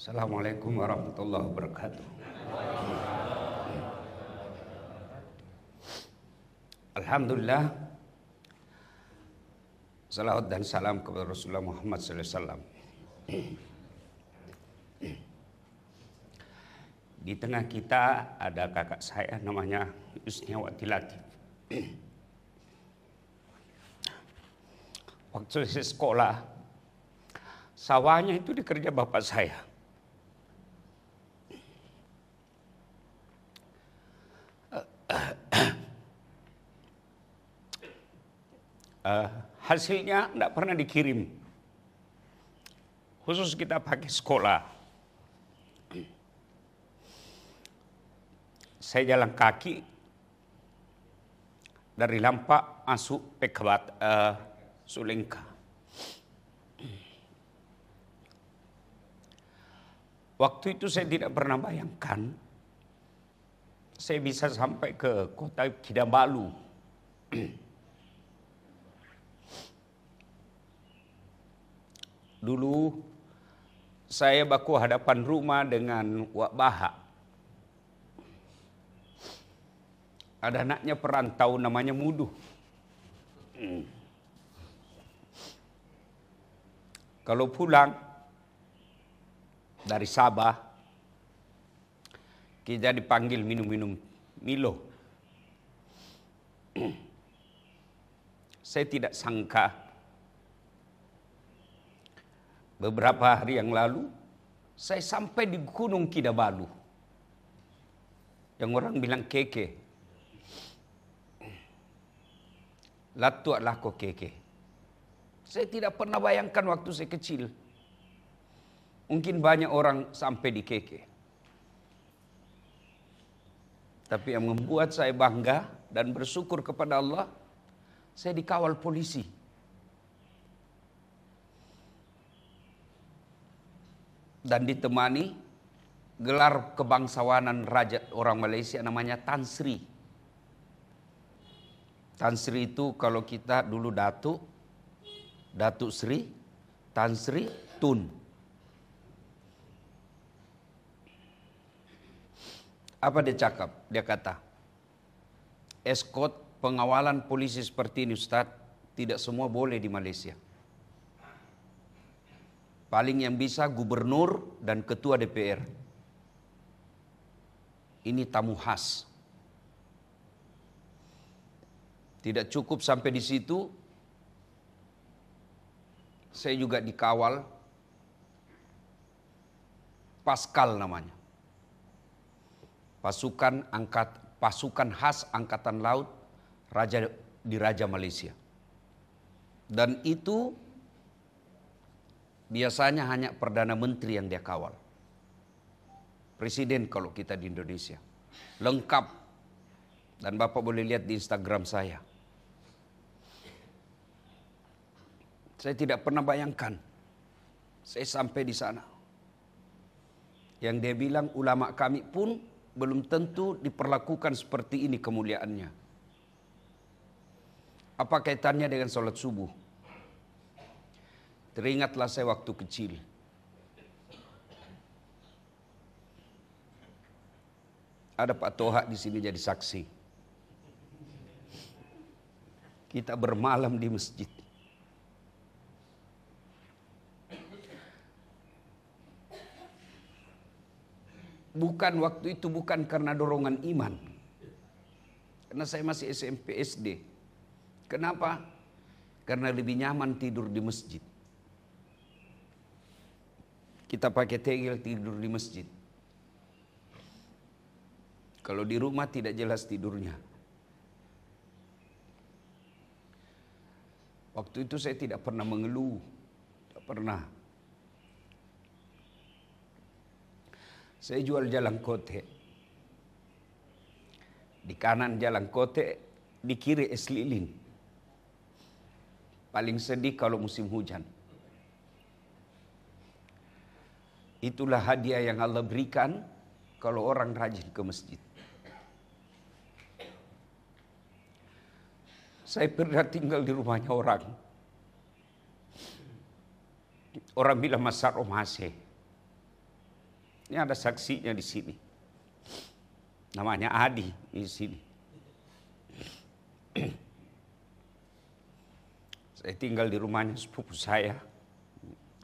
Assalamualaikum warahmatullahi wabarakatuh. Alhamdulillah, salawat dan salam kepada Rasulullah Muhammad SAW. Di tengah kita ada kakak saya namanya Yusniawati Latif. Waktu saya sekolah, sawahnya itu dikerja bapak saya. Hasilnya tidak pernah dikirim. Khusus kita pakai sekolah. Saya jalan kaki dari Lampak masuk Pekabat Sulengka. Waktu itu saya tidak pernah bayangkan saya bisa sampai ke kota Kinabalu. Dulu saya baku hadapan rumah dengan Wak Baha. Ada anaknya perantau namanya Muduh. Kalau pulang dari Sabah, kita dipanggil minum-minum Milo. Saya tidak sangka beberapa hari yang lalu saya sampai di Gunung Kinabalu. Yang orang bilang keke. Latu adalah kok keke. Saya tidak pernah bayangkan waktu saya kecil. Mungkin banyak orang sampai di keke. Tapi yang membuat saya bangga dan bersyukur kepada Allah, saya dikawal polisi. Dan ditemani gelar kebangsawanan raja orang Malaysia namanya Tan Sri. Tan Sri itu kalau kita dulu Datuk Sri, Tan Sri Tun. Apa dia cakap? Dia kata, escort pengawalan polisi seperti ini Ustaz, tidak semua boleh di Malaysia. Paling yang bisa gubernur dan ketua DPR. Ini tamu khas. Tidak cukup sampai di situ, saya juga dikawal Paskal namanya. Pasukan khas Angkatan Laut Raja Malaysia. Dan itu biasanya hanya Perdana Menteri yang dia kawal. Presiden kalau kita di Indonesia. Lengkap. Dan Bapak boleh lihat di Instagram saya. Saya tidak pernah bayangkan saya sampai di sana. Yang dia bilang ulama kami pun belum tentu diperlakukan seperti ini kemuliaannya. Apa kaitannya dengan sholat subuh? Teringatlah saya waktu kecil. Ada Pak Toha di sini jadi saksi. Kita bermalam di masjid. Bukan karena dorongan iman. Karena saya masih SMP SD. Kenapa? Karena lebih nyaman tidur di masjid. Kita pakai tegel tidur di masjid. Kalau di rumah tidak jelas tidurnya. Waktu itu saya tidak pernah mengeluh. Tidak pernah. Saya jual jalan kote. Di kanan jalan kote, di kiri es lilin. Paling sedih kalau musim hujan. Itulah hadiah yang Allah berikan kalau orang rajin ke masjid. Saya pernah tinggal di rumahnya orang. Orang bilang Masar Omase. Ini ada saksinya di sini. Namanya Adi di sini. Saya tinggal di rumahnya sepupu saya.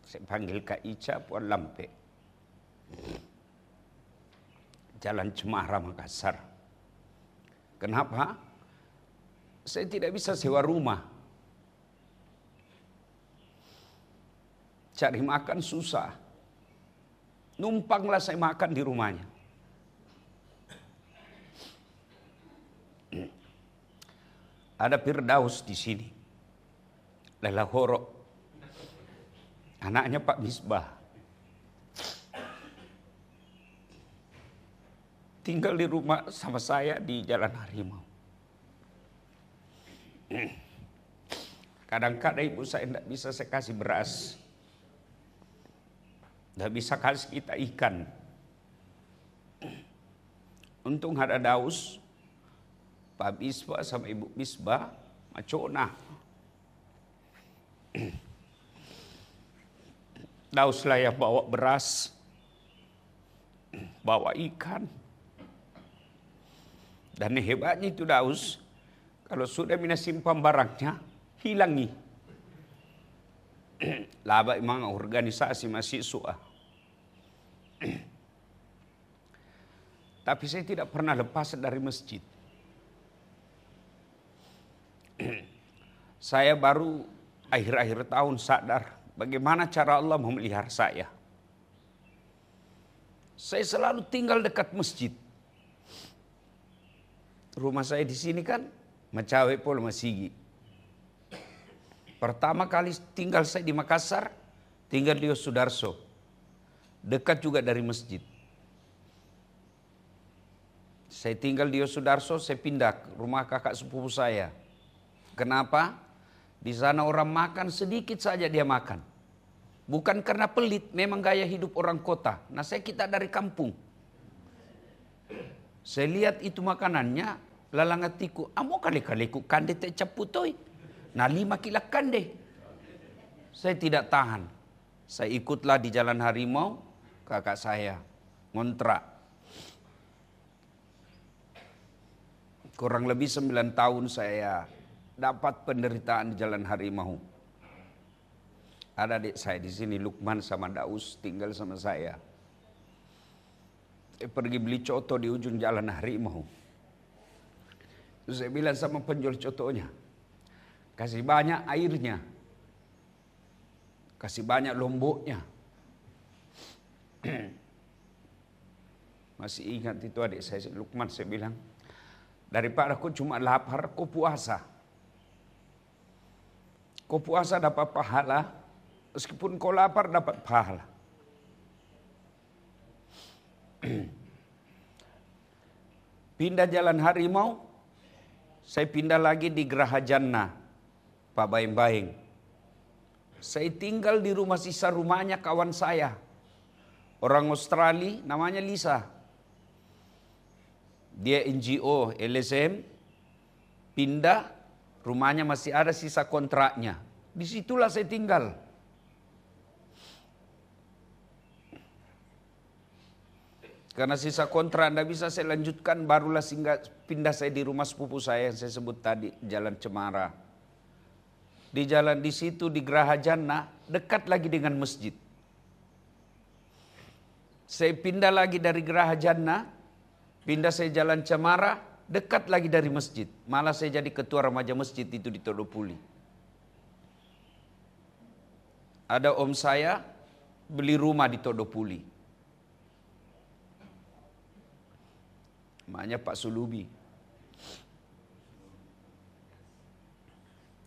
Saya panggil Kak Ica Puan Lampe. Jalan Cemara, Makassar. Kenapa? Saya tidak bisa sewa rumah. Cari makan susah. Numpanglah saya makan di rumahnya. Ada Firdaus di sini. Lelahoro. Anaknya Pak Misbah. Tinggal di rumah sama saya di Jalan Harimau. Kadang-kadang ibu saya tidak bisa saya kasih beras. Tidak bisa kasih kita ikan. Untung ada Daus, Pak Misbah sama Ibu Misbah, macona. Daus lah yang bawa beras, bawa ikan. Dan hebatnya itu Daus, kalau sudah mina simpan barangnya, hilangi. Laba memang organisasi mahasiswa. Tapi saya tidak pernah lepas dari masjid. Saya baru akhir-akhir tahun sadar bagaimana cara Allah memelihara saya. Saya selalu tinggal dekat masjid. Rumah saya di sini kan Macawe Pol Masigi. Pertama kali tinggal saya di Makassar, tinggal di Sudarso. Dekat juga dari masjid. Saya tinggal di Sudarso, saya pindah ke rumah kakak sepupu saya. Kenapa? Di sana orang makan sedikit saja dia makan. Bukan karena pelit, memang gaya hidup orang kota. Nah saya kita dari kampung. Saya lihat itu makanannya, lalangatiku, amo kali-kali ku kande te caputoi. Nah 5 kilak kande. Saya tidak tahan. Saya ikutlah di Jalan Harimau, kakak saya ngontrak. Kurang lebih 9 tahun saya dapat penderitaan di Jalan Harimau. Ada adik saya di sini, Lukman sama Daus tinggal sama saya. Pergi beli coto di ujung Jalan Harimau. Terus saya bilang sama penjual cotonya, kasih banyak airnya, kasih banyak lomboknya. Masih ingat itu adik saya, Lukman, saya bilang, daripada kau cuma lapar, kau puasa. Kau puasa dapat pahala, meskipun kau lapar dapat pahala. Pindah Jalan Harimau, saya pindah lagi di Geraha Jannah, Pak Baing-Baing. Saya tinggal di rumah sisa rumahnya kawan saya, orang Australia namanya Lisa. Dia NGO LSM, pindah, rumahnya masih ada sisa kontraknya. Disitulah saya tinggal. Karena sisa kontrak tidak bisa saya lanjutkan, barulah singgah pindah saya di rumah sepupu saya yang saya sebut tadi, Jalan Cemara. Di jalan di situ di Geraha Jannah, dekat lagi dengan masjid. Saya pindah lagi dari Geraha Jannah, pindah saya Jalan Cemara, dekat lagi dari masjid. Malah saya jadi ketua remaja masjid itu di Todopuli. Ada om saya beli rumah di Todopuli. Namanya Pak Sulubi.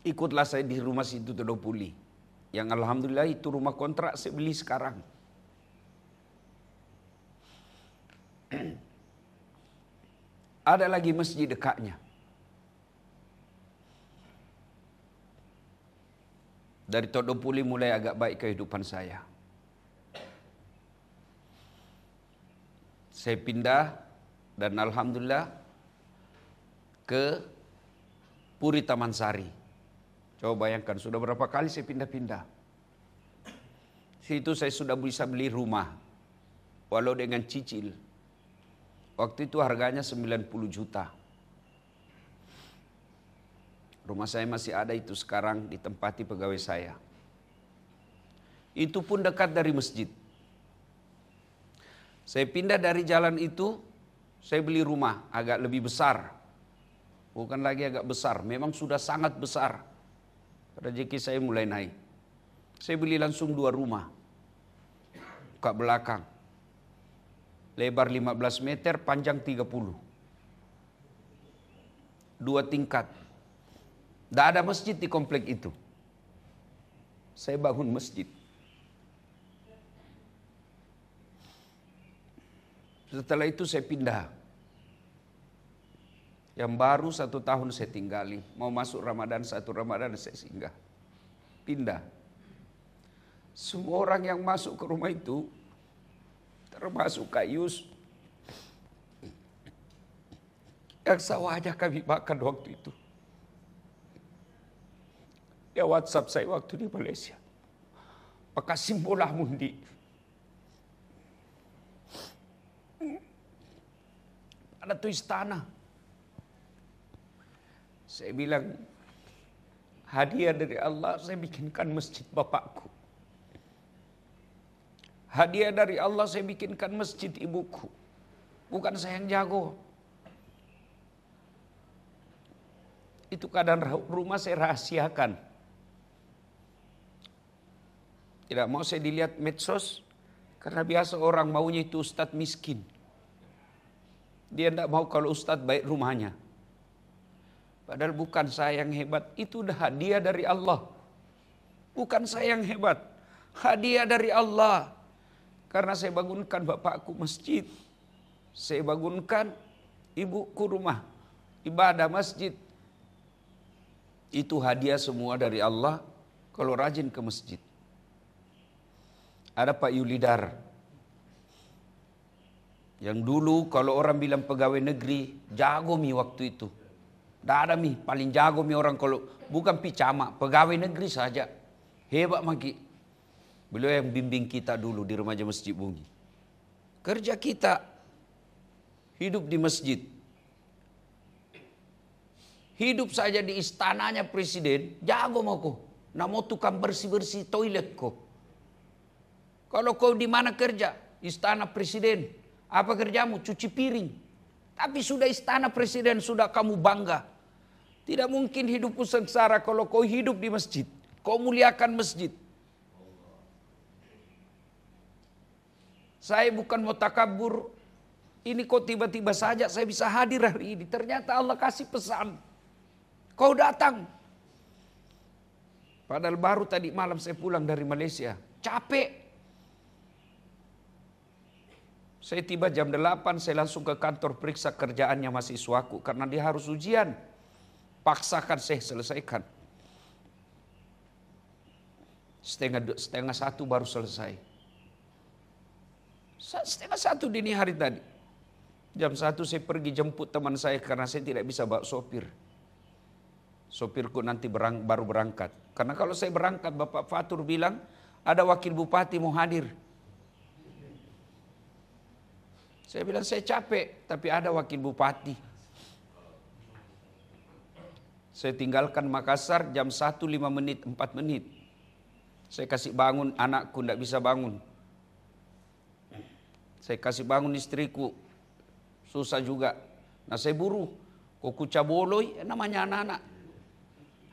Ikutlah saya di rumah situ Todopuli. Yang alhamdulillah itu rumah kontrak saya beli sekarang. Ada lagi masjid dekatnya. Dari Todopuli mulai agak baik kehidupan saya. Saya pindah dan alhamdulillah ke Puri Taman Sari. Coba bayangkan, sudah berapa kali saya pindah-pindah. Situ saya sudah bisa beli rumah. walau dengan cicil. Waktu itu harganya 90 juta. Rumah saya masih ada itu sekarang, ditempati pegawai saya. Itu pun dekat dari masjid. Saya pindah dari jalan itu, saya beli rumah agak lebih besar. Bukan lagi agak besar, memang sudah sangat besar. Rezeki saya mulai naik. Saya beli langsung 2 rumah. Ke belakang. Lebar 15 meter, panjang 30. 2 tingkat. Tidak ada masjid di komplek itu. Saya bangun masjid. Setelah itu saya pindah. Yang baru 1 tahun saya tinggali. Mau masuk Ramadan, 1 Ramadan saya singgah. Pindah. Semua orang yang masuk ke rumah itu, termasuk Kak Yus, yang sawahnya kami makan waktu itu. Ya WhatsApp saya waktu di Malaysia. Maka simbolah mundi. Ada tuh istana. Saya bilang, hadiah dari Allah saya bikinkan masjid bapakku. Hadiah dari Allah saya bikinkan masjid ibuku. Bukan saya yang jago. Itu keadaan rumah saya rahasiakan. Tidak mau saya dilihat medsos. Karena biasa orang maunya itu ustadz miskin. Dia tidak mau kalau ustadz baik rumahnya. Padahal bukan saya yang hebat. Itu udah hadiah dari Allah. Bukan saya yang hebat. Hadiah dari Allah. Karena saya bangunkan bapakku masjid. Saya bangunkan ibuku rumah ibadah masjid. Itu hadiah semua dari Allah kalau rajin ke masjid. Ada Pak Yulidar. Yang dulu kalau orang bilang pegawai negeri, jago mi waktu itu. Tidak ada mi, paling jago mi orang kalau bukan picama, pegawai negeri saja. Hebat maki. Beliau yang bimbing kita dulu di remaja Masjid Bungi. Kerja kita hidup di masjid. Hidup saja di istananya presiden, jago mau kau. Namo tukang bersih-bersih toilet kau. Kalau kau di mana kerja? Istana presiden. Apa kerjamu? Cuci piring. Tapi sudah istana presiden, sudah kamu bangga. Tidak mungkin hidupmu sengsara kalau kau hidup di masjid. Kau muliakan masjid. Saya bukan mau takabur. Ini kok tiba-tiba saja saya bisa hadir hari ini. Ternyata Allah kasih pesan. Kau datang. Padahal baru tadi malam saya pulang dari Malaysia. Capek. Saya tiba jam 8, saya langsung ke kantor periksa kerjaannya mahasiswaku. Karena dia harus ujian. Paksakan saya selesaikan. Setengah 1 baru selesai. 1:30 dini hari tadi. Jam 1 saya pergi jemput teman saya karena saya tidak bisa bawa sopir. Sopirku nanti baru berangkat. Karena kalau saya berangkat, Bapak Fatur bilang, ada wakil bupati mau hadir. Saya bilang, saya capek, tapi ada wakil bupati. Saya tinggalkan Makassar jam 1:05, 4 menit. Saya kasih bangun anakku, tidak bisa bangun. Saya kasih bangun istriku, susah juga. Nah saya buru, kok kuca boloi, namanya anak-anak.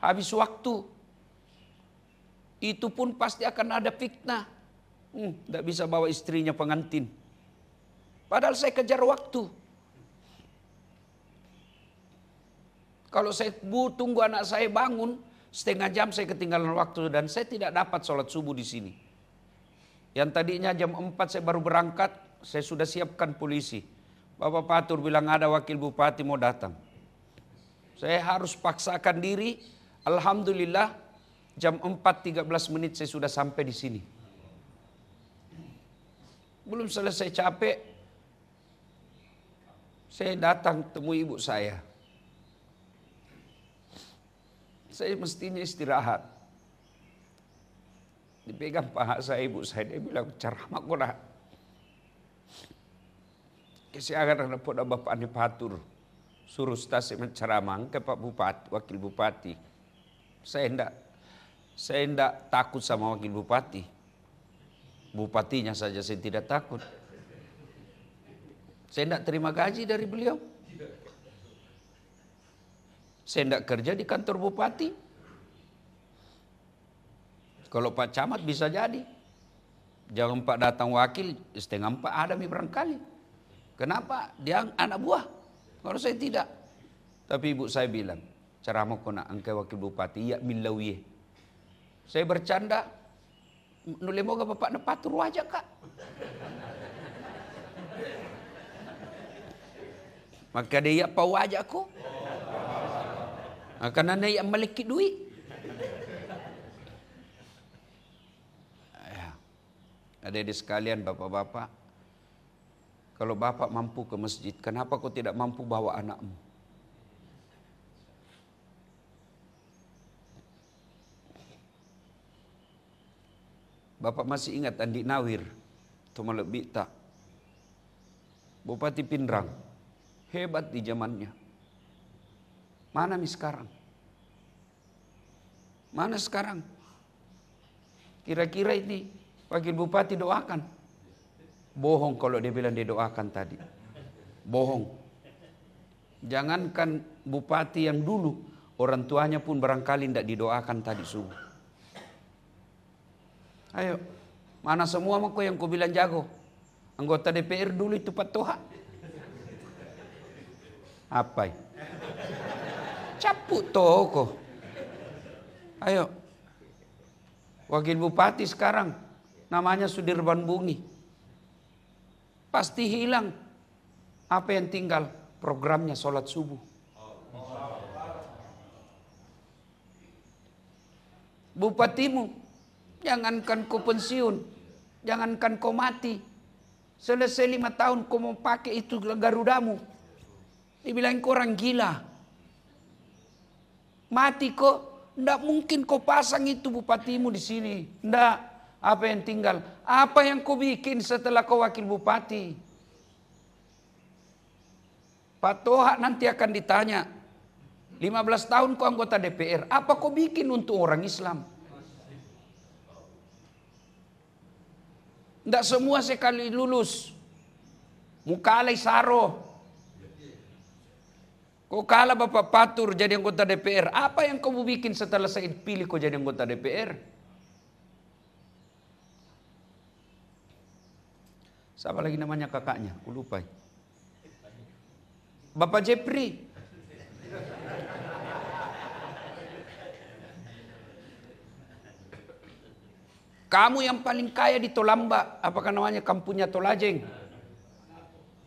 Habis waktu, itu pun pasti akan ada fitnah. Tidak bisa bawa istrinya pengantin. Padahal saya kejar waktu. Kalau saya tunggu anak saya bangun, setengah jam saya ketinggalan waktu dan saya tidak dapat sholat subuh di sini. Yang tadinya jam 4 saya baru berangkat, saya sudah siapkan polisi. Bapak Patur bilang ada wakil bupati mau datang. Saya harus paksakan diri. Alhamdulillah jam 4:13 saya sudah sampai di sini. Belum selesai capek, saya datang temui ibu saya. Saya mestinya istirahat. Dipegang paha saya ibu saya, dia bilang ceramah kau nak. Kesiagan ada poda bapak ane patur. Suruh stasi menceramang ke Pak Bupati, Wakil Bupati. Saya enggak takut sama Wakil Bupati. Bupatinya saja saya tidak takut. Saya enggak terima gaji dari beliau. Saya enggak kerja di kantor bupati. Kalau Pak Camat bisa jadi. Jangan Pak datang wakil, setengah 4 ada barangkali. Kenapa? Dia anak buah. Kalau saya tidak. Tapi ibu saya bilang, ceramah kena angkai wakil bupati, ya milawiye. Saya bercanda, nule moga bapak nepatur wajah kak. Maka dia apa wajahku? Karena dia memiliki duit. Adik-adik sekalian, bapak-bapak, kalau bapak mampu ke masjid, kenapa kau tidak mampu bawa anakmu? Bapak masih ingat Andi Nawir, Tumalek Bita, Bupati Pindrang, hebat di zamannya. Mana nih sekarang? Mana sekarang? Kira-kira ini Wakil Bupati doakan. Bohong kalau dia bilang dia doakan tadi. Bohong. Jangankan bupati yang dulu, orang tuanya pun barangkali tidak didoakan tadi subuh. Ayo, mana semua mako yang kau bilang jago? Anggota DPR dulu itu Pak Toha. Apa? Caput toko. Ayo. Wakil Bupati sekarang namanya Sudirman Bungi. Pasti hilang. Apa yang tinggal? Programnya sholat subuh. Bupatimu, jangankan kau pensiun, jangankan kau mati. Selesai 5 tahun kau mau pakai itu garudamu. Dibilang kau orang gila. Mati kok, ndak mungkin kau pasang itu bupatimu di sini. Ndak. Apa yang tinggal? Apa yang kau bikin setelah kau wakil bupati? Pak Toha nanti akan ditanya. 15 tahun kau anggota DPR. Apa kau bikin untuk orang Islam? Tidak semua sekali lulus. Mukalai saro. Kau kalah Bapak Patur jadi anggota DPR. Apa yang kau bikin setelah saya pilih kau jadi anggota DPR? Siapa lagi namanya kakaknya? Aku lupa. Bapak Jepri. Kamu yang paling kaya di Tolamba. Apakah namanya kampungnya Tolajeng?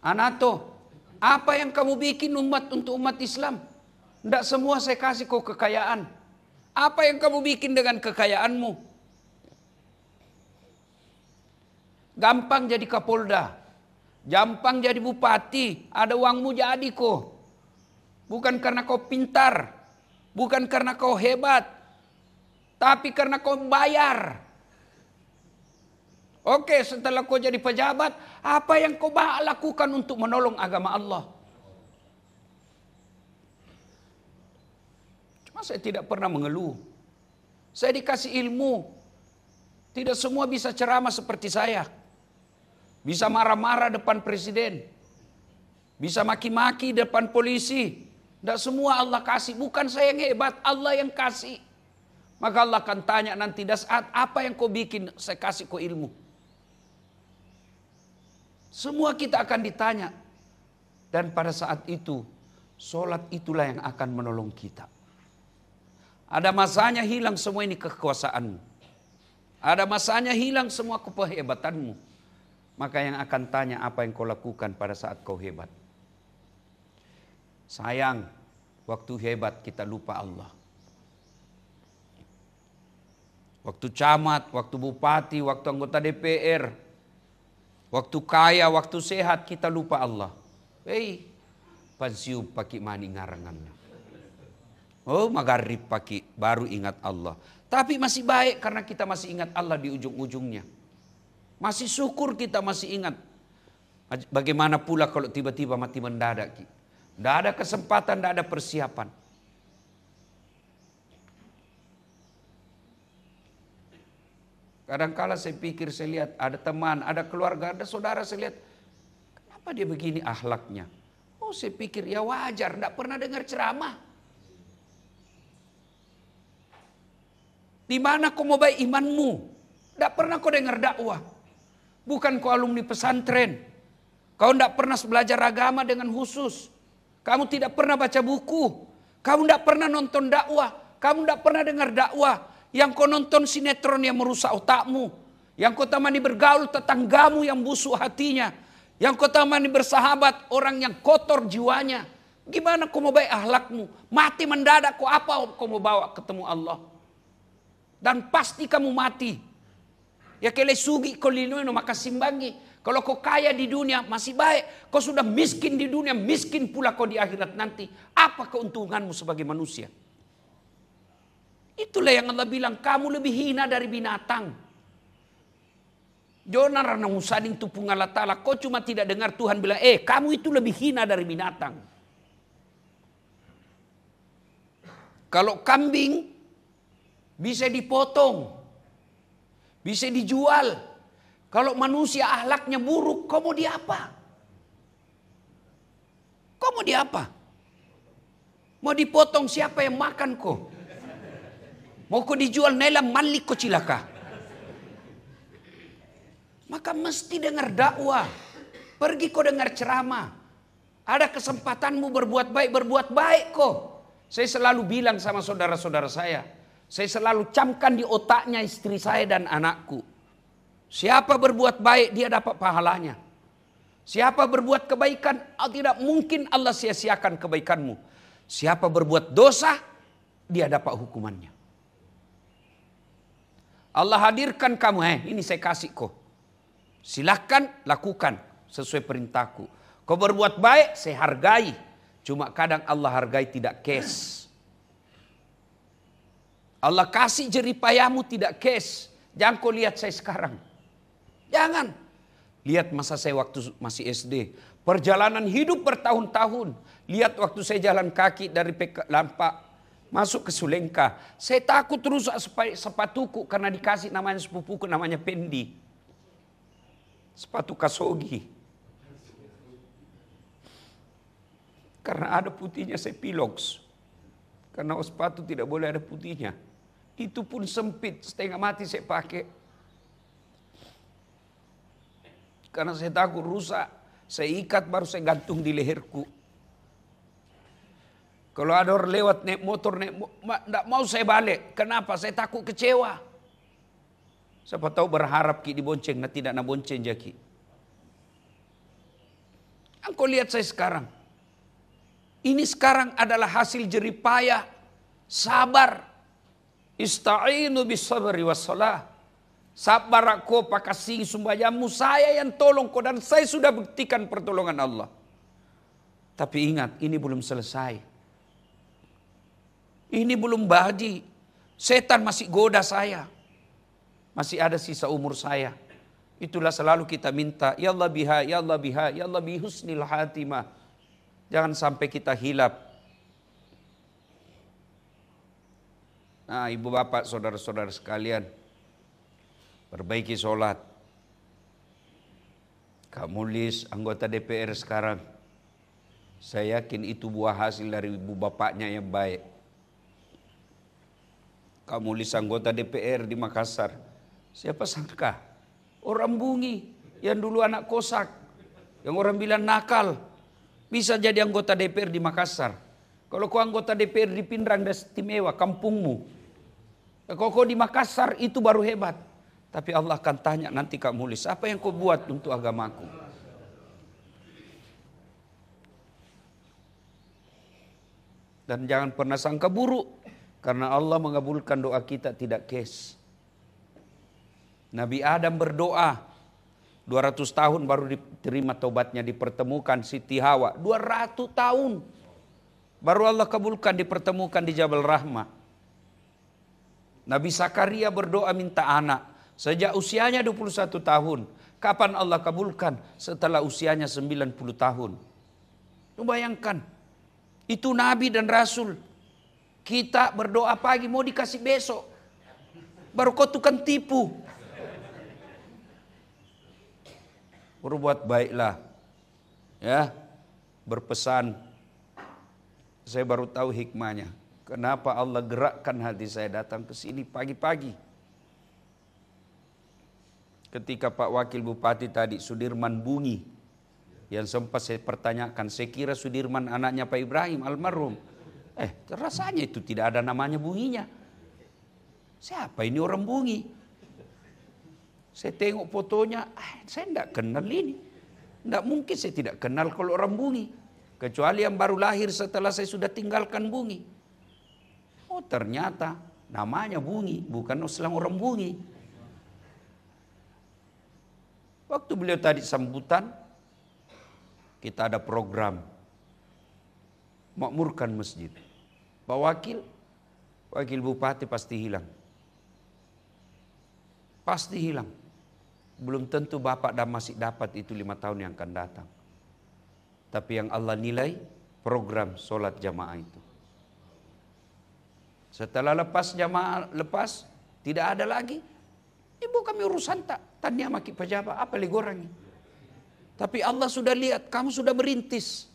Anato. Apa yang kamu bikin untuk umat Islam? Tidak semua saya kasih kau kekayaan. Apa yang kamu bikin dengan kekayaanmu? Gampang jadi Kapolda, gampang jadi bupati, ada uangmu jadi kok. Bukan karena kau pintar, bukan karena kau hebat, tapi karena kau bayar. Oke, setelah kau jadi pejabat, apa yang kau lakukan untuk menolong agama Allah? Cuma saya tidak pernah mengeluh. Saya dikasih ilmu. Tidak semua bisa ceramah seperti saya. Bisa marah-marah depan presiden. Bisa maki-maki depan polisi. Tidak semua Allah kasih. Bukan saya yang hebat, Allah yang kasih. Maka Allah akan tanya nanti, saat apa yang kau bikin, saya kasih kau ilmu. Semua kita akan ditanya. Dan pada saat itu, sholat itulah yang akan menolong kita. Ada masanya hilang semua ini kekuasaanmu. Ada masanya hilang semua kehebatanmu. Maka yang akan tanya apa yang kau lakukan pada saat kau hebat. Sayang, waktu hebat kita lupa Allah. Waktu camat, waktu bupati, waktu anggota DPR, waktu kaya, waktu sehat kita lupa Allah. Hei, pansiu paki mani ngarangannya. Oh, magarib paki baru ingat Allah. Tapi masih baik karena kita masih ingat Allah di ujung-ujungnya. Masih syukur kita masih ingat. Bagaimana pula kalau tiba-tiba mati mendadak? Tidak ada kesempatan, tidak ada persiapan. Kadang-kala saya pikir, saya lihat ada teman, ada keluarga, ada saudara, saya lihat, kenapa dia begini akhlaknya? Oh, saya pikir ya wajar, tidak pernah dengar ceramah. Di mana kau mau baik imanmu? Tidak pernah kau dengar dakwah. Bukan kau alumni pesantren. Kau tidak pernah belajar agama dengan khusus. Kamu tidak pernah baca buku. Kamu tidak pernah nonton dakwah. Kamu tidak pernah dengar dakwah. Yang kau nonton sinetron yang merusak otakmu. Yang kau temani bergaul tetanggamu yang busuk hatinya. Yang kau temani bersahabat orang yang kotor jiwanya. Gimana kau mau baik akhlakmu? Mati mendadak, kau apa kau mau bawa ketemu Allah? Dan pasti kamu mati. Ya kele sugi kau linoino maka simbangi. Kalau kau kaya di dunia masih baik. Kau sudah miskin di dunia, miskin pula kau di akhirat nanti. Apa keuntunganmu sebagai manusia? Itulah yang Allah bilang, kamu lebih hina dari binatang. Jangan rana musading tupung Allah Ta'ala. Kau cuma tidak dengar Tuhan bilang, kamu itu lebih hina dari binatang. Kalau kambing bisa dipotong, bisa dijual. Kalau manusia akhlaknya buruk, kau mau diapa? Kau mau diapa? Mau dipotong siapa yang makan kau? Mau kau dijual nelam malik kau cilaka? Maka mesti dengar dakwah. Pergi kau dengar ceramah. Ada kesempatanmu berbuat baik kau. Saya selalu bilang sama saudara-saudara saya selalu camkan di otaknya istri saya dan anakku. Siapa berbuat baik dia dapat pahalanya. Siapa berbuat kebaikan tidak mungkin Allah sia-siakan kebaikanmu. Siapa berbuat dosa dia dapat hukumannya. Allah hadirkan kamu, ini saya kasih kau. Silakan lakukan sesuai perintahku. Kau berbuat baik saya hargai. Cuma kadang Allah hargai tidak cash. Allah kasih jeripayahmu tidak cash. Jangan kau lihat saya sekarang. Jangan. Lihat masa saya waktu masih SD. Perjalanan hidup bertahun-tahun. Lihat waktu saya jalan kaki dari Lampak masuk ke Sulengka. Saya takut rusak sepatuku karena dikasih namanya sepupuku namanya Pendi. Sepatu Kasogi. Karena ada putihnya saya piloks. Karena sepatu tidak boleh ada putihnya. Itu pun sempit, setengah mati saya pakai. Karena saya takut rusak, saya ikat baru saya gantung di leherku. Kalau ada orang lewat naik motor, tidak mau saya balik. Kenapa? Saya takut kecewa. Siapa tahu berharap ki dibonceng, tidak nak bonceng jaki. Engkau lihat saya sekarang. Ini sekarang adalah hasil jeripayah, sabar. Ista'inu bis sabri was salah. Sabar aku pakasih sumbayamu, saya yang tolong kau dan saya sudah buktikan pertolongan Allah. Tapi ingat, ini belum selesai. Ini belum badi. Setan masih goda saya. Masih ada sisa umur saya. Itulah selalu kita minta, ya Allah biha, ya Allah biha, ya Allah bihusnil hatimah. Jangan sampai kita hilap. Nah, ibu bapak, saudara-saudara sekalian, perbaiki sholat. Kak Mulis, anggota DPR sekarang, saya yakin itu buah hasil dari ibu bapaknya yang baik. Kak Mulis anggota DPR di Makassar, siapa sangka orang Bungi yang dulu anak kosak, yang orang bilang nakal, bisa jadi anggota DPR di Makassar. Kalau kau anggota DPR di Pindrang dan istimewa, kampungmu. Kalau kau di Makassar itu baru hebat. Tapi Allah akan tanya nanti Kak Mulis, apa yang kau buat untuk agamaku? Dan jangan pernah sangka buruk. Karena Allah mengabulkan doa kita tidak kes. Nabi Adam berdoa. 200 tahun baru diterima taubatnya, dipertemukan Siti Hawa. 200 tahun. Baru Allah kabulkan, dipertemukan di Jabal Rahmah. Nabi Zakaria berdoa minta anak. Sejak usianya 21 tahun. Kapan Allah kabulkan? Setelah usianya 90 tahun. Lu bayangkan, itu Nabi dan Rasul. Kita berdoa pagi mau dikasih besok. Baru kau tukang tipu. Berbuat baiklah. Ya, berpesan. Saya baru tahu hikmahnya. Kenapa Allah gerakkan hati saya datang ke sini pagi-pagi. Ketika Pak Wakil Bupati tadi, Sudirman Bungi, yang sempat saya pertanyakan, saya kira Sudirman anaknya Pak Ibrahim almarhum. Rasanya itu tidak ada namanya Bunginya. Siapa ini orang Bungi? Saya tengok fotonya, saya tidak kenal ini. Tidak mungkin saya tidak kenal kalau orang Bungi. Kecuali yang baru lahir setelah saya sudah tinggalkan Bungi. Oh ternyata namanya Bungi, bukan Islam orang Bungi. Waktu beliau tadi sambutan, kita ada program makmurkan masjid. Pak Wakil Bupati pasti hilang. Pasti hilang. Belum tentu Bapak masih dapat itu 5 tahun yang akan datang. Tapi yang Allah nilai program sholat jamaah itu. Setelah lepas tidak ada lagi. Ibu kami urusan tak. Tanya maki pejabat apa ligorangnya. Tapi Allah sudah lihat kamu sudah merintis.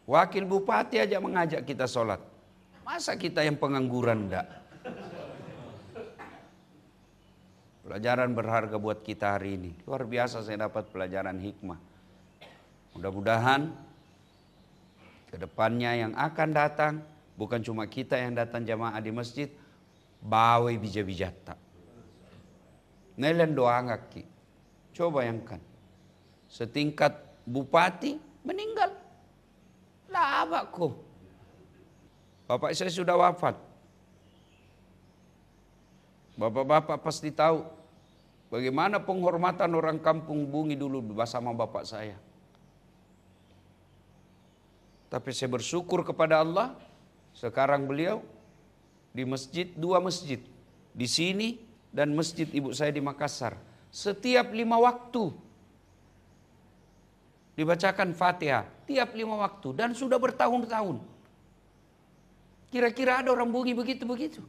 Wakil Bupati aja mengajak kita sholat. Masa kita yang pengangguran enggak? Pelajaran berharga buat kita hari ini. Luar biasa saya dapat pelajaran hikmah. Mudah-mudahan kedepannya yang akan datang, bukan cuma kita yang datang jamaah di masjid, bawa bija-bijata. Nelen doa ngaki. Coba bayangkan. Setingkat bupati meninggal. Lah abakku. Bapak saya sudah wafat. Bapak-bapak pasti tahu bagaimana penghormatan orang kampung Bungi dulu bersama bapak saya. Tapi saya bersyukur kepada Allah, sekarang beliau di masjid, 2 masjid. Di sini dan masjid ibu saya di Makassar. Setiap 5 waktu dibacakan Fatihah, tiap 5 waktu dan sudah bertahun-tahun. Kira-kira ada orang Bungi begitu-begitu?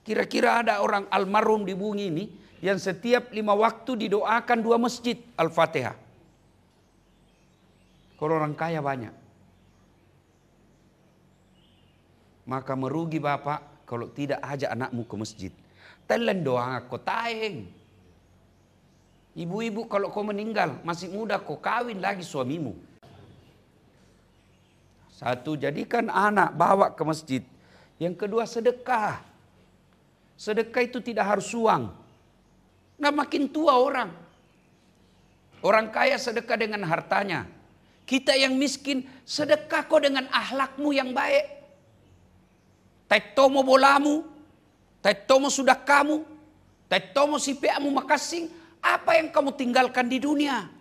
Kira-kira ada orang almarhum di Bungi ini yang setiap 5 waktu didoakan 2 masjid Al-Fatihah. Kalau orang kaya banyak. Maka merugi bapak kalau tidak ajak anakmu ke masjid. Telan doa kau taeng. Ibu-ibu kalau kau meninggal masih muda kau kawin lagi suamimu. 1, jadikan anak bawa ke masjid. Yang kedua sedekah. Sedekah itu tidak harus uang. Nah makin tua orang. Orang kaya sedekah dengan hartanya. Kita yang miskin sedekah kok dengan akhlakmu yang baik. Taitomo bolamu. Taitomo sudah kamu. Taitomo sipiamu makasing. Apa yang kamu tinggalkan di dunia?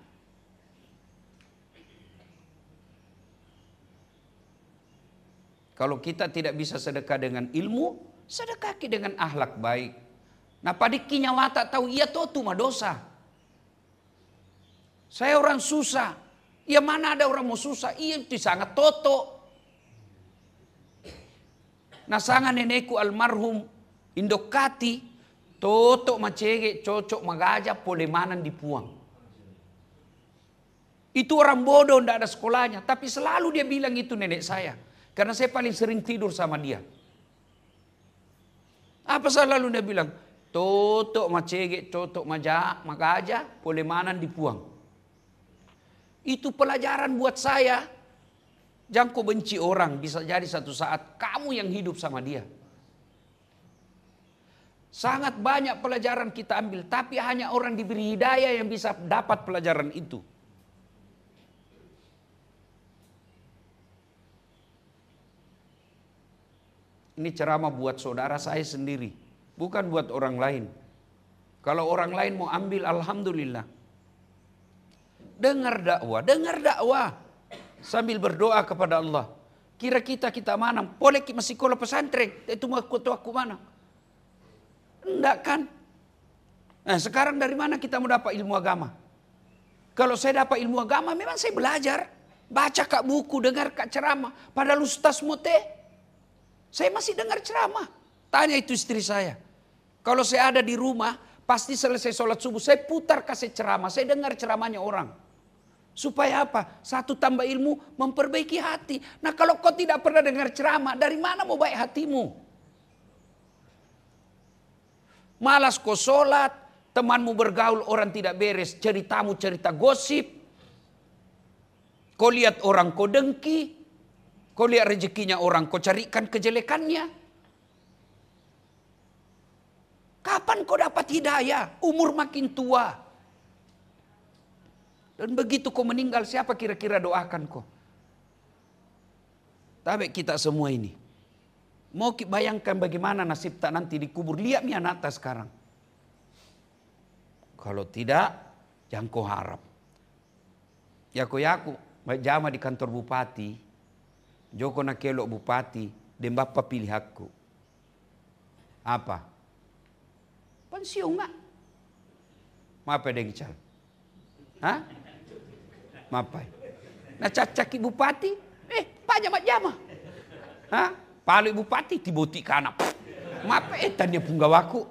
Kalau kita tidak bisa sedekah dengan ilmu, sedekah dengan akhlak baik. Nah padikinya wata tahu iya totu mah dosa. Saya orang susah. Ya mana ada orang mau susah? Iya itu sangat toto. Nah sangat nenekku almarhum Indokati toto macege cocok magaja polemanan dipuang. Itu orang bodoh ndak ada sekolahnya, tapi selalu dia bilang itu nenek saya. Karena saya paling sering tidur sama dia. Apa selalu dia bilang? Toto macege cocok magaja polemanan dipuang. Itu pelajaran buat saya. Jangan kau benci orang, bisa jadi satu saat kamu yang hidup sama dia. Sangat banyak pelajaran kita ambil, tapi hanya orang diberi hidayah yang bisa dapat pelajaran itu. Ini ceramah buat saudara saya sendiri, bukan buat orang lain. Kalau orang lain mau ambil, alhamdulillah. Dengar dakwah sambil berdoa kepada Allah. Kira kita mana? Boleh masih sekolah pesantren, itu mau ketua aku mana? Enggak kan? Nah sekarang dari mana kita mau dapat ilmu agama? Kalau saya dapat ilmu agama memang saya belajar. Baca kak buku, dengar kak ceramah. Padahal ustaz mote. Saya masih dengar ceramah. Tanya itu istri saya. Kalau saya ada di rumah, pasti selesai sholat subuh. Saya putar kasih ceramah. Saya dengar ceramahnya orang. Supaya apa? Satu, tambah ilmu, memperbaiki hati. Nah kalau kau tidak pernah dengar ceramah, dari mana mau baik hatimu? Malas kau sholat, temanmu bergaul orang tidak beres, ceritamu cerita gosip. Kau lihat orang kau dengki, kau lihat rezekinya orang kau carikan kejelekannya. Kapan kau dapat hidayah? Umur makin tua. Dan begitu kau meninggal, siapa kira-kira doakan kau? Tapi kita semua ini, mau bayangkan bagaimana nasib tak nanti dikubur. Lihat mi anak sekarang. Kalau tidak, jangan kau harap. Ya aku jama di kantor bupati, Joko nak kelok bupati, dan bapak pilih aku. Apa? Pensiun nggak? Apa yang cal? Hah? Apa? Nah cacaki bupati, pak jama. Hah? Palu bupati tiboti kana. Apa tanya punggawaku?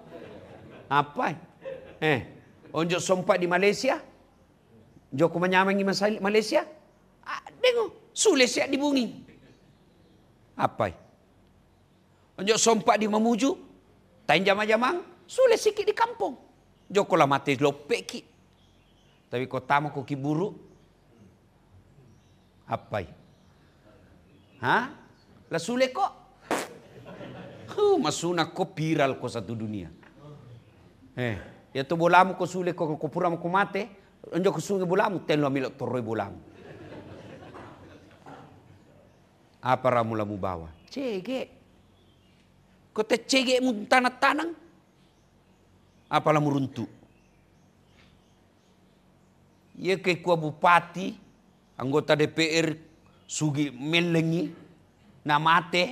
Apa? Onjo sompak di Malaysia? Joko menyamangi Malaysia? Dengo, sules ya di bumi. Apa? Onjo sompak di Mamuju? Tain jamang, sules sikit di kampung. Joko lah mati lopek ki. Tapi kau tamu kau kiburu. Apa? Hah? Lah sules kok? Masuna kau viral kau satu dunia. Ya tu bolamu kau sules kau pura kau mate. Onjo kau sungai bolamu telo milok toroi bolamu. Apa ramulamu bawa? Cege. Kau te cege mu tanah-tanang. Apalah muruntu. Ia ke kua bupati, anggota DPR sugi melengi, namate,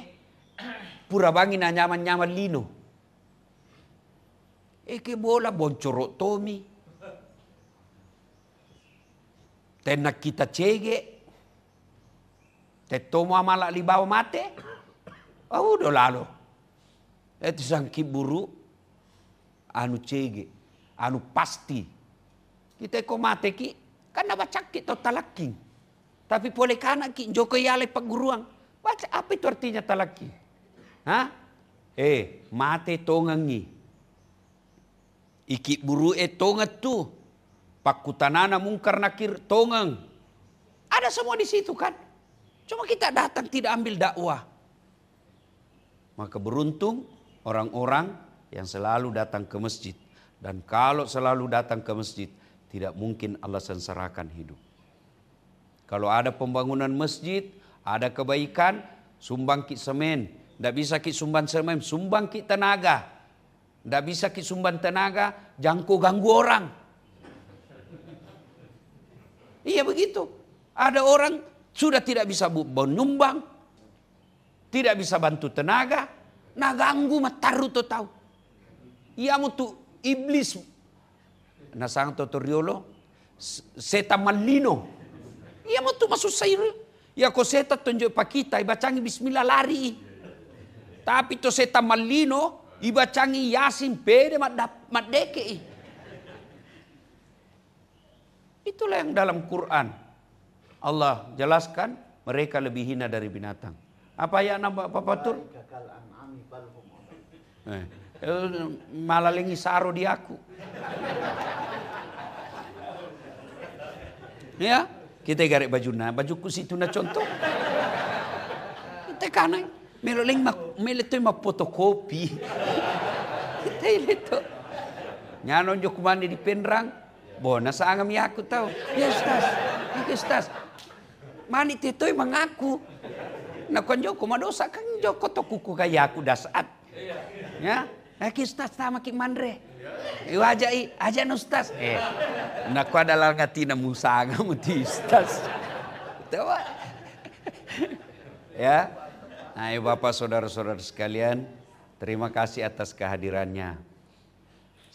pura bangi na nyaman-nyaman lino. Eke bola boncorok tomi. Tenak kita cege. Tetomo amala li bawa mate. Udah lalu. Itu sangki buru. Anu cege. Anu pasti. Kita ko mate ki. Kan baca kita talaking. Tapi boleh kana ki. Joko yale paguruang. Baca apa itu artinya talaki? Hah? Mate tongangi. Iki buru tongat tu. Pakutanana mungkar nakir tongang. Ada semua di situ kan. Cuma kita datang tidak ambil dakwah. Maka beruntung orang-orang yang selalu datang ke masjid. Dan kalau selalu datang ke masjid, tidak mungkin Allah sengsarakan hidup. Kalau ada pembangunan masjid, ada kebaikan, sumbang ki semen. Tidak bisa ki sumbang semen, sumbang ki tenaga. Tidak bisa ki sumbang tenaga, jangkau ganggu orang. Iya begitu. Ada orang sudah tidak bisa menyumbang, tidak bisa bantu tenaga, nah ganggu mataru to tahu. Ia mutu iblis, nah sang totoriolo, setan malino. Ia mutu masuk sayur, ya ko setan tunjuk pakita, ibacangi Bismillah lari. Tapi to setan malino, ibacangi Yasin pede madeke. Itulah yang dalam Quran. Allah jelaskan mereka lebih hina dari binatang. Apa ya nama Bapak Tur? Malah lengi saro di aku. Ya, kita garek bajuku situ na contoh. Kita kanan meloleng meleto ma fotokopi. Kita itu. Nyanon jo kumandi di penrang. Bona sa angam ya aku tahu. Ya Ustaz. Mani titoy mengaku. Nakon Joko madosa kan Joko to kuku kaya aku dasat. Ya, Ustaz sama ki mandre. Aja Ustaz. Nako adalah ngatina musanga muti Ustaz. Tahu? Ya. Nah, Bapak saudara-saudara sekalian, terima kasih atas kehadirannya.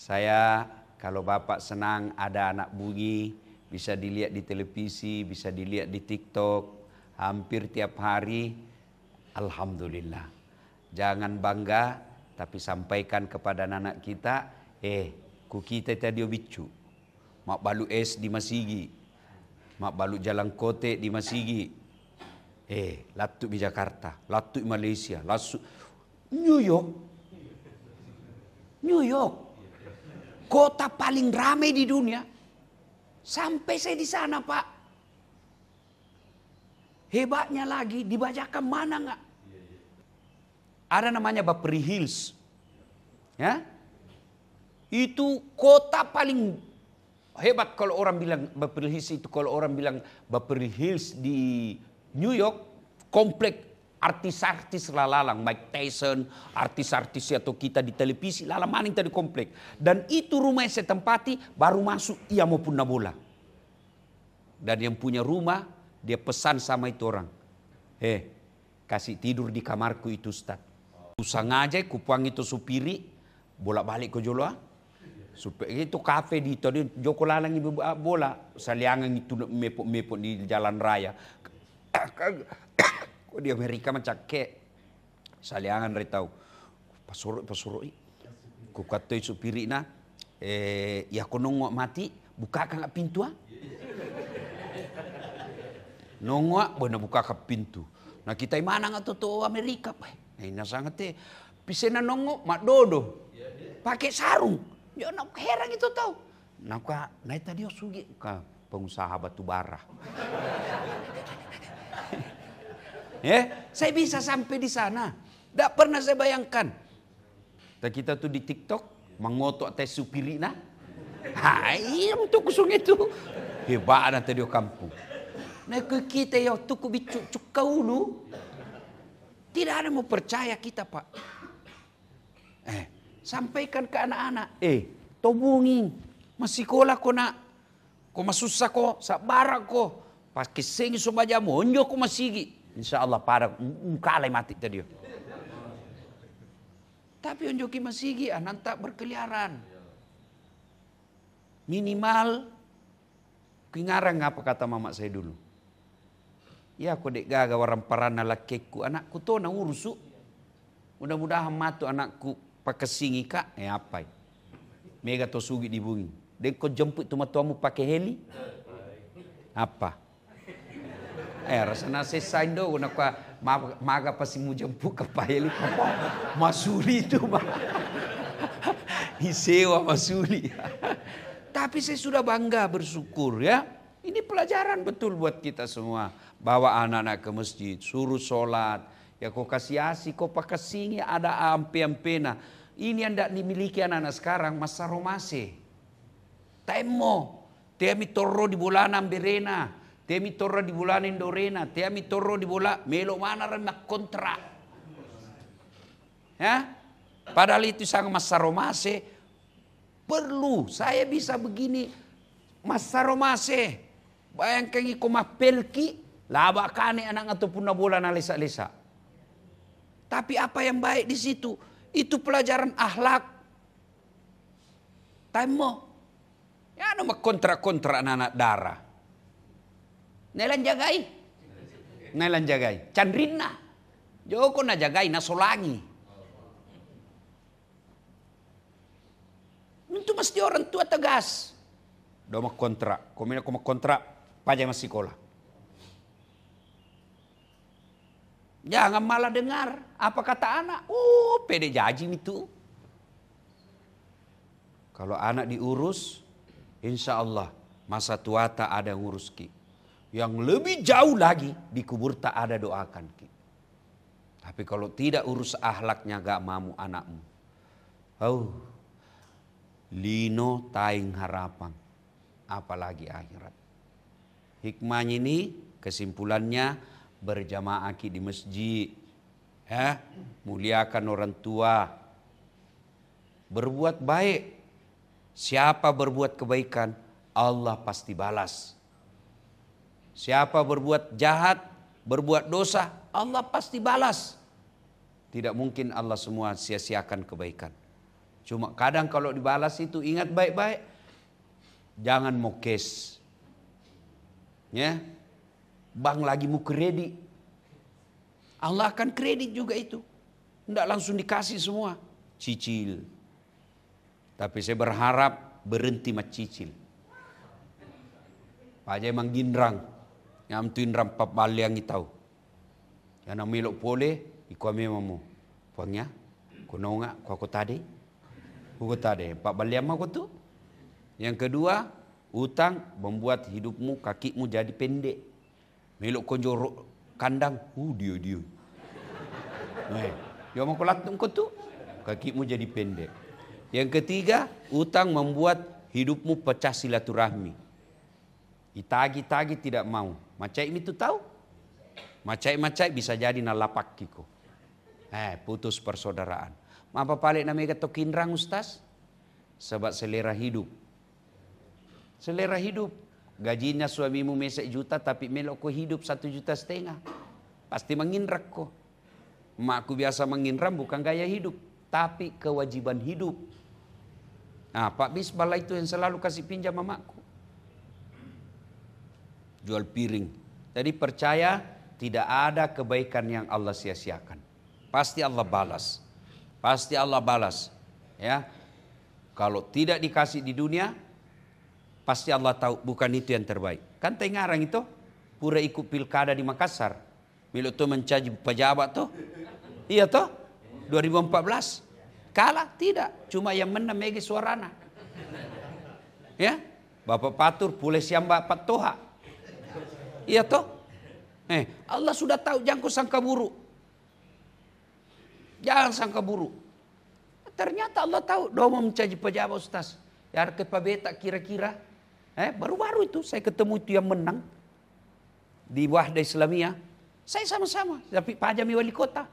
Saya kalau Bapak senang ada anak bunyi, bisa dilihat di televisi, bisa dilihat di TikTok, hampir tiap hari, alhamdulillah. Jangan bangga, tapi sampaikan kepada anak kita, ku kita tadi bicu, mak balu es di Masigi, mak balu jalan kote di Masigi, latu di Jakarta, latu di Malaysia, latu New York, kota paling ramai di dunia. Sampai saya di sana, Pak. Hebatnya lagi, dibacakan mana enggak? Ada namanya Beverly Hills. Ya. Itu kota paling hebat kalau orang bilang Beverly Hills itu, kalau orang bilang Beverly Hills di New York, komplek artis-artis lalalang, Mike Tyson, artis-artis atau kita di televisi, lalaman tadi komplek. Dan itu rumah yang saya tempati, baru masuk, ia maupun bola. Dan yang punya rumah, dia pesan sama itu orang. Kasih tidur di kamarku itu, Ustaz. Usang aja, kupuang itu supiri, bolak-balik ke Joloa. Itu kafe di itu, Joko lalang ibu bola. Saliangan itu mepok-mepok di jalan raya. Kok di Amerika macam kek saliangan rai tahu pasuroi ku katoi supiri na ya ko nongok mati buka kan pintu nongok bona buka ka pintu na kita mana nga to Amerika pa na sangat pisena nongok mak dodo pakai sarung ya nak heran itu tahu naka naik tadi sugi ka pengusaha batu bara. Saya bisa sampai di sana. Tidak pernah saya bayangkan. Dan kita tuh di TikTok mengotok tes supirina. Iya untuk kusung itu. Hebat nanti di kampung. Nah kita ya tuh bicu cukau lu. Tidak ada mau percaya kita, Pak. Sampaikan ke anak-anak. Tobungin. Masih sekolah ko nak. Ko masusah ko. Sabar ko. Pakai sengi sobaja monyo ko masigi. Insya Allah para kalai mati tadi. Tapi onjoki masigi anak tak berkeliaran. Minimal kingarang apa kata mama saya dulu. Ya aku dek gaga warang parana lakeku anakku to na urusu. Mudah-mudahan matu anakku pakai singi kak apa? Mega to sugi di bungi. Dek kau jemput tu matuamu pakai heli. Apa? Rasanya saya do nak maga pasti mu jemput ke paheli apa masuli itu mah hisewa masuli. Tapi saya sudah bangga bersyukur ya. Ini pelajaran betul buat kita semua. Bawa anak-anak ke masjid, suruh sholat. Ya kau kasih asi, kau pakai singi ada ampe-ampena. Ini yang tidak dimiliki anak-anak sekarang masa romase. Temo, temi torro di bulan amberena. Temi torro di bulan Indorena, temi torro di bola melo mana remak kontra. Ya? Padahal itu sangat masa romase perlu. Saya bisa begini masa romase. Bayangkan iko mapelki laba kane anak ataupun na bola na lesa-lesa. Tapi apa yang baik di situ? Itu pelajaran akhlak. Temo. Ya nama kontra-kontra anak darah. Nelan jagai. Chandrina. Joko na jagai na solangi. Itu mesti orang tua tegas. Doma kontrak. Komina koma kontrak. Pajang masih sekolah. Jangan malah dengar. Apa kata anak. Pede jajim itu. Kalau anak diurus. Insya Allah. Masa tua tak ada yang ngurus ki. Yang lebih jauh lagi di kubur tak ada doakan. Tapi kalau tidak urus akhlaknya gak mamu anakmu. Lino taing harapan. Apalagi akhirat. Hikmahnya ini kesimpulannya berjamaah di masjid. Muliakan orang tua. Berbuat baik. Siapa berbuat kebaikan Allah pasti balas. Siapa berbuat jahat, berbuat dosa, Allah pasti balas. Tidak mungkin Allah semua sia-siakan kebaikan. Cuma kadang kalau dibalas itu ingat baik-baik, jangan mau cash. Ya. Bank lagi mau kredit. Allah akan kredit juga itu. Tidak langsung dikasih semua. Cicil. Tapi saya berharap berhenti mencicil. Pak Jai mangginrang. Yang tuinrang papali yang tahu. Yang namilok pole, ikaw memamu. Puangnya, kuno nga, kuako tadi. Kuko tadi, Pak Baliam aku tuh. Yang kedua, utang membuat hidupmu, kakimu jadi pendek. Melok konjor kandang, dia. Dia mau kolatung kau tuh, kakimu jadi pendek. Yang ketiga, utang membuat hidupmu pecah silaturahmi. Itagi-tagi tidak mau. Macai ini tuh tahu? Macai bisa jadi nalapak kiko. Putus persaudaraan. Apa paling namanya tokinrang Ustaz? Sebab selera hidup. Selera hidup. Gajinya suamimu mesek juta tapi melok ko hidup 1,5 juta. Pasti menginrak ko. Makku biasa menginram bukan gaya hidup. Tapi kewajiban hidup. Nah Pak Bisbala itu yang selalu kasih pinjam mamaku. Jual piring. Jadi percaya tidak ada kebaikan yang Allah sia-siakan. Pasti Allah balas. Pasti Allah balas. Ya. Kalau tidak dikasih di dunia, pasti Allah tahu bukan itu yang terbaik. Kan tengarang itu pura ikut pilkada di Makassar. Milu tuh mencaji pejabat tuh. Iya toh? 2014. Kalah tidak, cuma yang menang megi suarana. Ya. Bapak Patur pule siamba patoha. Iya toh? Allah sudah tahu jangan kau sangka buruk. Jangan sangka buruk. Ternyata Allah tahu doa mau mencaji pejabat Ustaz. Ya ke pabeta kira-kira. Baru-baru itu saya ketemu itu yang menang. Di Wahda Islamiyah. Saya sama-sama. Tapi Pak Jami wali kota.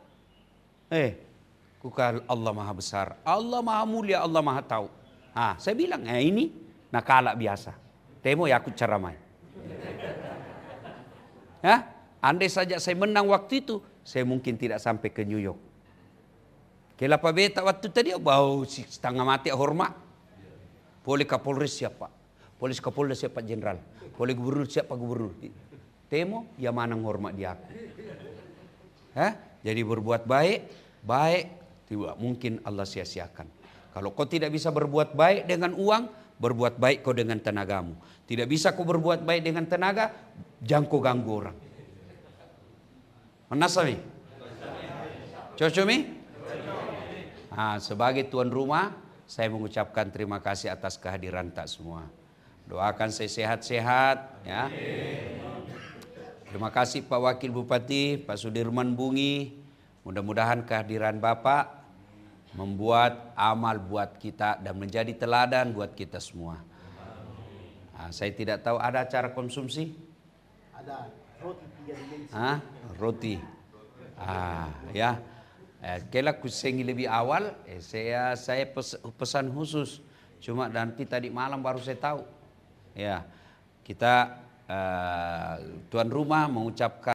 Kukal Allah maha besar. Allah maha mulia. Allah maha tahu. Saya bilang ini nakalak biasa. Temo ya aku ceramai. Andai saja saya menang waktu itu. Saya mungkin tidak sampai ke New York. Kela pabeta waktu tadi bau setengah mati hormat. Poli Kapolres siapa? Polis Kapolda siapa jenderal? Poli gubernur siapa gubernur? Temo ya manang hormat dia aku. Jadi berbuat baik tidak mungkin Allah sia-siakan. Kalau kau tidak bisa berbuat baik dengan uang, berbuat baik kau dengan tenagamu. Tidak bisa kau berbuat baik dengan tenaga, jangan kau ganggu orang. Manasami? Cocomi? Sebagai tuan rumah, saya mengucapkan terima kasih atas kehadiran tak semua. Doakan saya sehat-sehat. Ya. Terima kasih Pak Wakil Bupati, Pak Sudirman Bungi. Mudah-mudahan kehadiran Bapak membuat amal buat kita dan menjadi teladan buat kita semua. Saya tidak tahu ada acara konsumsi? Ada roti. Ya. Kela kusengi lebih awal, saya pesan khusus. Cuma nanti tadi malam baru saya tahu. Ya, kita tuan rumah mengucapkan